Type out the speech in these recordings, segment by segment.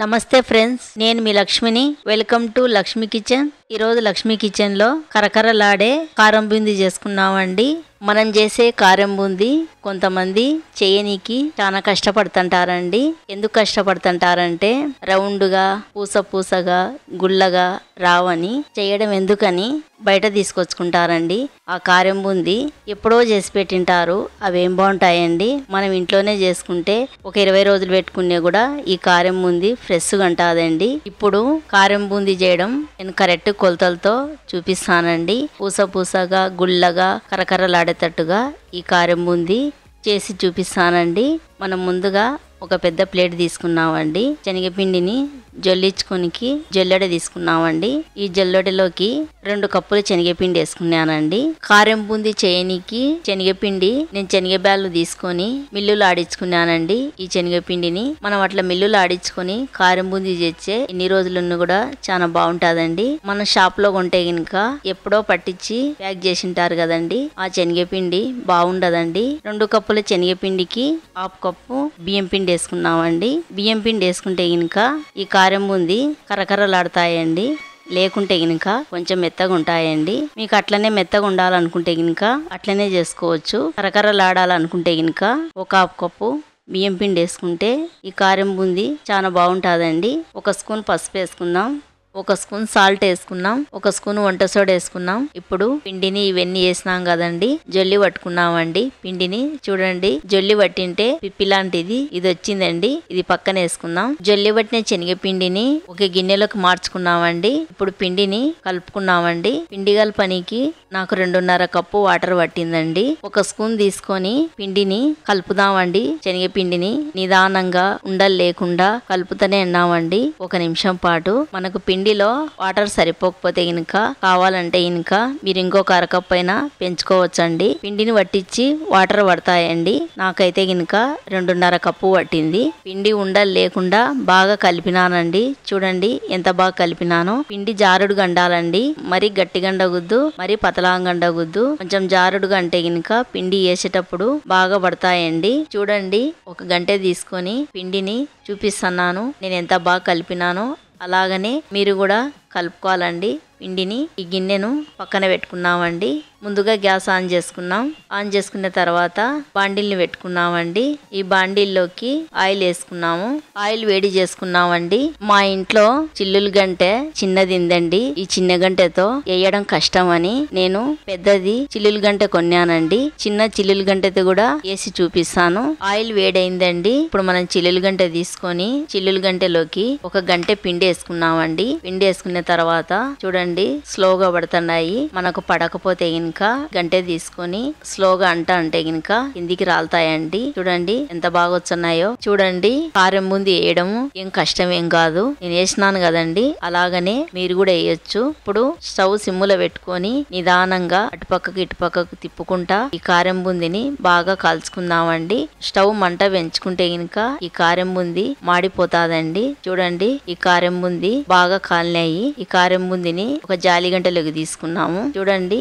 నమస్తే ఫ్రెండ్స్, నేను మీ లక్ష్మిని. Welcome to Lakshmi kitchen. ఈరోజు లక్ష్మి కిచెన్ లో కరకరలాడే కారం బూందీ చేసుకున్నామండి. మనం చేసే కారం బూందీ కొంతమంది చేయనీకి చాలా కష్టపడుతుంటారండి. ఎందుకు కష్టపడుతుంటారంటే రౌండ్గా పూసగా గుల్లగా రావని చేయడం ఎందుకని బయట తీసుకొచ్చుకుంటారండి. ఆ కారం బూందీ ఎప్పుడో చేసి పెట్టింటారు. అవేం బాగుంటాయండి. మనం ఇంట్లోనే చేసుకుంటే ఒక 20 రోజులు పెట్టుకునే కూడా ఈ కారం బూందీ ఫ్రెష్గా ఉంటుందండి. ఇప్పుడు కారం బూందీ చేయడం నేను కరెక్ట్ కొలతలతో చూపిస్తానండి. పూసగా గుల్లగా కరకరలాడేటట్టుగా ఈ కారం బూందీ చేసి చూపిస్తానండి. మనం ముందుగా ఒక పెద్ద ప్లేట్ తీసుకున్నామండి. శనగపిండిని జల్లించుకోనికి జల్లెడ తీసుకున్నామండి. ఈ జల్లెడలోకి 2 కప్పులు శనగపిండి వేసుకున్నానండి. కారం బూందీ చేయనికి శనగపిండి నేను శనగబ్యాళ్ళు తీసుకొని మిల్లులో ఆడించుకున్నానండి. ఈ శనగపిండిని మనం అట్లా మిల్లులో ఆడించుకొని కారం బూందీ చేస్తే ఎన్ని రోజులున్న కూడా చాలా బాగుంటాదండి. మన షాప్ లో కొంటే గనుక ఎప్పుడో పట్టించి ప్యాక్ చేసింటారు కదండి. ఆ శనగపిండి బాగుండదండి. 2 కప్పుల శనగపిండికి 1/2 కప్పు బియ్యం పిండి వేసుకున్నామండి. బియ్యం పిండి వేసుకుంటే గనుక ఈ కారం బూందీ కరకరలాడతాయండి. లేకుంటే గినక కొంచెం మెత్తగా ఉంటాయండి. మీకు అట్లనే మెత్తగా ఉండాలనుకుంటే గినక అట్లనే చేసుకోవచ్చు. కరకరలాడాలనుకుంటే గినక ఒక 1/2 కప్పు బియ్యం పిండి వేసుకుంటే ఈ కారం బూందీ చాలా బాగుంటుందండి. 1 స్పూన్ పసుపు వేసుకుందాం. 1 స్పూన్ సాల్ట్ వేసుకున్నాం. 1 స్పూన్ వంట సోడా వేసుకున్నాం. ఇప్పుడు పిండిని ఇవన్నీ వేసినాం కదండి, జొల్లి పట్టుకున్నామండి. పిండిని చూడండి, జొల్లి పట్టింటే పిప్పి లాంటిది ఇది వచ్చిందండి. ఇది పక్కన వేసుకుందాం. జొల్లి పట్టిన శనగపిండిని ఒక గిన్నెలోకి మార్చుకున్నామండి. ఇప్పుడు పిండిని కలుపుకున్నామండి. పిండి కలపనికి నాకు 2.5 కప్పు వాటర్ పట్టిందండి. 1 స్పూన్ తీసుకొని పిండిని కలుపుదామండి. శనగపిండిని నిదానంగా ఉండలు లేకుండా కలుపుతూనే ఉన్నామండి 1 నిమిషం పాటు. మనకు పిండిలో వాటర్ సరిపోకపోతే గినక కావాలంటే గినక మీరు ఇంకొక 1/2 కప్పు అయినా పెంచుకోవచ్చండి. పిండిని పట్టించి వాటర్ పడతాయండి. నాకైతే గినక 2.5 కప్పు పట్టింది. పిండి ఉండలు లేకుండా బాగా కలిపినానండి. చూడండి ఎంత బాగా కలిపినానో. పిండి జారుడుగా ఉండాలండి. మరి గట్టిగా ఉండకూడదు, మరి పతలాంగా ఉండకూడదు. కొంచెం జారుడుగా అంటే గినక పిండి వేసేటప్పుడు బాగా పడతాయండి. చూడండి, 1 గంట తీసుకొని పిండిని చూపిస్తున్నాను నేను ఎంత బాగా కలిపినానో. అలాగనే మీరు కూడా కలుపుకోవాలండి. పిండిని ఈ గిన్నెను పక్కన పెట్టుకున్నామండి. ముందుగా గ్యాస్ ఆన్ చేసుకున్నాం. ఆన్ చేసుకున్న తర్వాత బాండిల్ని పెట్టుకున్నామండి. ఈ బాండిల్లోకి ఆయిల్ వేసుకున్నాము. ఆయిల్ వేడి చేసుకున్నామండి. మా ఇంట్లో చిల్లులు గంటె చిన్నది ఉందండి. ఈ చిన్న గంటెతో వేయడం కష్టం అని నేను పెద్దది చిల్లులు గంటె కొన్నానండి. చిన్న చిల్లులు గంటెతో కూడా వేసి చూపిస్తాను. ఆయిల్ వేడైందండి. ఇప్పుడు మనం చిల్లులు గంటె తీసుకొని చిల్లులు గంటెలోకి 1 గంటె పిండి వేసుకున్నామండి. పిండి వేసుకున్న తర్వాత చూడండి స్లోగా పడుతున్నాయి. మనకు పడకపోతే గినక గంటె తీసుకొని స్లోగా అంటే గినక కిందికి రాలుతాయండి. చూడండి ఎంత బాగా వచ్చున్నాయో. చూడండి, కారం బూందీ వేయడము ఏం కష్టం ఏం కాదు. నేను వేసినాను కదండి, అలాగనే మీరు కూడా వేయొచ్చు. ఇప్పుడు స్టవ్ సిమ్ములో పెట్టుకొని నిదానంగా అటుపక్కకు ఇటుపక్కకు తిప్పుకుంటా ఈ కారం బూందీని బాగా కాల్చుకుందామండి. స్టవ్ మంట పెంచుకుంటే గినక ఈ కారం బూందీ మాడిపోతాదండి. చూడండి, ఈ కారం బూందీ బాగా కాలినాయి. ఈ కారం బూందీని ఒక జాలి గంటలోకి తీసుకున్నాము. చూడండి,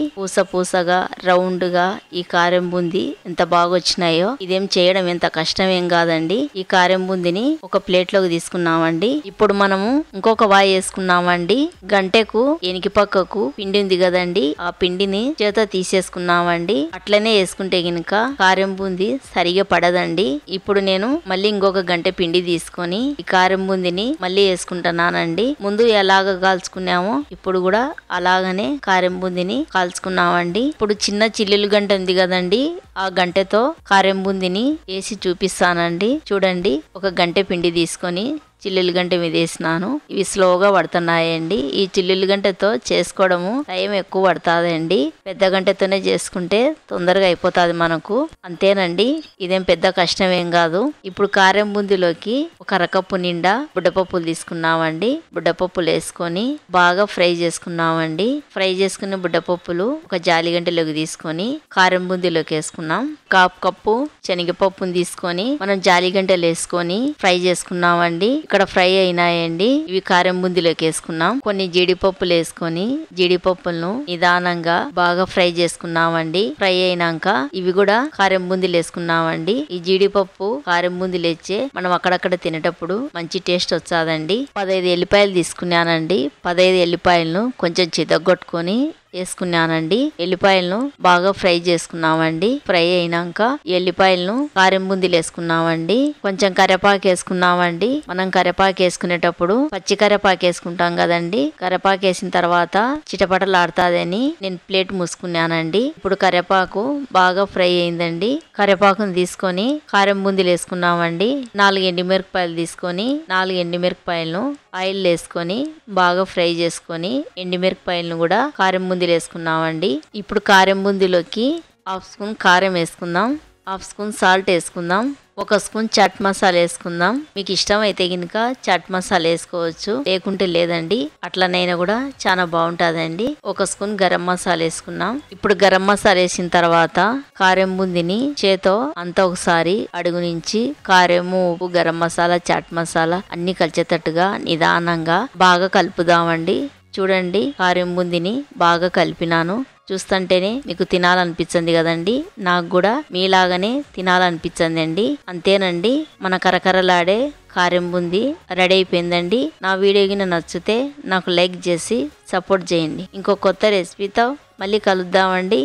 పూసగా రౌండ్ గా ఈ కారం బూందీ ఎంత బాగా వచ్చినాయో. ఇదేం చేయడం ఎంత కష్టం ఏం కాదండి. ఈ కారం బూందీని ఒక ప్లేట్ లోకి తీసుకున్నామండి. ఇప్పుడు మనము ఇంకొక వాయి వేసుకున్నామండి. గంటెకు ఎనికి పక్కకు పిండి ఉంది కదండి, ఆ పిండిని చేత తీసేసుకున్నామండి. అట్లనే వేసుకుంటే గినక కారం బూందీ సరిగా పడదండి. ఇప్పుడు నేను మళ్ళీ ఇంకొక గంటె పిండి తీసుకొని ఈ కారం బూందీని మళ్ళీ వేసుకుంటున్నానండి. ముందు ఎలాగ కాల్చుకున్నామో ఇప్పుడు కూడా అలాగనే కారం బూందీని కాల్చుకున్నామండి. ఇప్పుడు చిన్న చిల్లులు గంట ఉంది కదండి, ఆ గంటెతో కారం బూందీని వేసి చూపిస్తానండి. చూడండి, 1 గంటె పిండి తీసుకొని చిల్లులు గంట మీద వేసినాను. ఇవి స్లోగా పడుతున్నాయండి. ఈ చిల్లులు గంటతో చేసుకోవడము టైం ఎక్కువ పడుతుందండి. పెద్ద గంటతోనే చేసుకుంటే తొందరగా అయిపోతుంది మనకు. అంతేనండి, ఇదేం పెద్ద కష్టం ఏం కాదు. ఇప్పుడు కారం బూందీలోకి 1 అరకప్పు నిండా బుడ్డపప్పులు తీసుకున్నామండి. బుడ్డపప్పులు వేసుకొని బాగా ఫ్రై చేసుకున్నామండి. ఫ్రై చేసుకున్న బుడ్డపప్పులు ఒక జాలి గంటలోకి తీసుకొని కారం బూందీలోకి వేసుకున్నాం. 1/2 కప్పు శనగపప్పును తీసుకొని మనం జాలి గంటలు వేసుకొని ఫ్రై చేసుకున్నామండి. ఇక్కడ ఫ్రై అయినాయండి. ఇవి కారం బూందీలోకి వేసుకున్నాం. కొన్ని జీడిపప్పులు వేసుకొని జీడిపప్పులను నిదానంగా బాగా ఫ్రై చేసుకున్నామండి. ఫ్రై అయినాక ఇవి కూడా కారం బూందీలు వేసుకున్నామండి. ఈ జీడిపప్పు కారం బూందీలు వేస్తే మనం అక్కడక్కడ తినేటప్పుడు మంచి టేస్ట్ వచ్చాదండి. 15 ఎల్లిపాయలు తీసుకున్నానండి. 15 ఎల్లిపాయలను కొంచెం చితగొట్టుకొని వేసుకున్నానండి. ఎల్లిపాయలను బాగా ఫ్రై చేసుకున్నామండి. ఫ్రై అయినాక ఎల్లిపాయలను కారం బూందీలు వేసుకున్నామండి. కొంచెం కరివేపాకు వేసుకున్నామండి. మనం కరివేపాకు వేసుకునేటప్పుడు పచ్చి కరివేపాకు వేసుకుంటాం కదండి. కరివేపాకు వేసిన తర్వాత చిటపటలాడుతాదని నేను ప్లేట్ మూసుకున్నానండి. ఇప్పుడు కరివేపాకు బాగా ఫ్రై అయిందండి. కరివేపాకును తీసుకొని కారం బూందీలు వేసుకున్నామండి. 4 ఎండుమిరపకాయలు తీసుకొని 4 ఎండుమిరపకాయలను ఆయిల్ వేసుకొని బాగా ఫ్రై చేసుకొని ఎండుమిరపకాయలను కూడా కారం బూందీలు వేసుకున్నామండి. ఇప్పుడు కారం బూందీలోకి 1/2 స్పూన్ కారం వేసుకుందాం. 1/2 స్పూన్ సాల్ట్ వేసుకుందాం. 1 స్పూన్ చాట్ మసాలా వేసుకుందాం. మీకు ఇష్టం అయితే కనుక చాట్ మసాలా వేసుకోవచ్చు, లేకుంటే లేదండి. అట్లనైనా కూడా చాలా బాగుంటుందండి. 1 స్పూన్ గరం మసాలా వేసుకున్నాం. ఇప్పుడు గరం మసాలా వేసిన తర్వాత కారం బూందీని చేతో అంతా ఒకసారి అడుగు నుంచి కారము, ఉప్పు, గరం మసాలా, చాట్ మసాలా అన్ని కలిసేటట్టుగా నిదానంగా బాగా కలుపుదామండి. చూడండి, కారం బూందీని బాగా కలిపినాను. చూస్తుంటేనే మీకు తినాలనిపించింది కదండి. నాకు కూడా మీలాగానే తినాలనిపించింది అండి. అంతేనండి, మన కరకరలాడే కారం బూందీ రెడీ అయిపోయిందండి. నా వీడియో గిన నచ్చితే నాకు లైక్ చేసి సపోర్ట్ చేయండి. ఇంకో కొత్త రెసిపీతో మళ్ళీ కలుద్దామండి.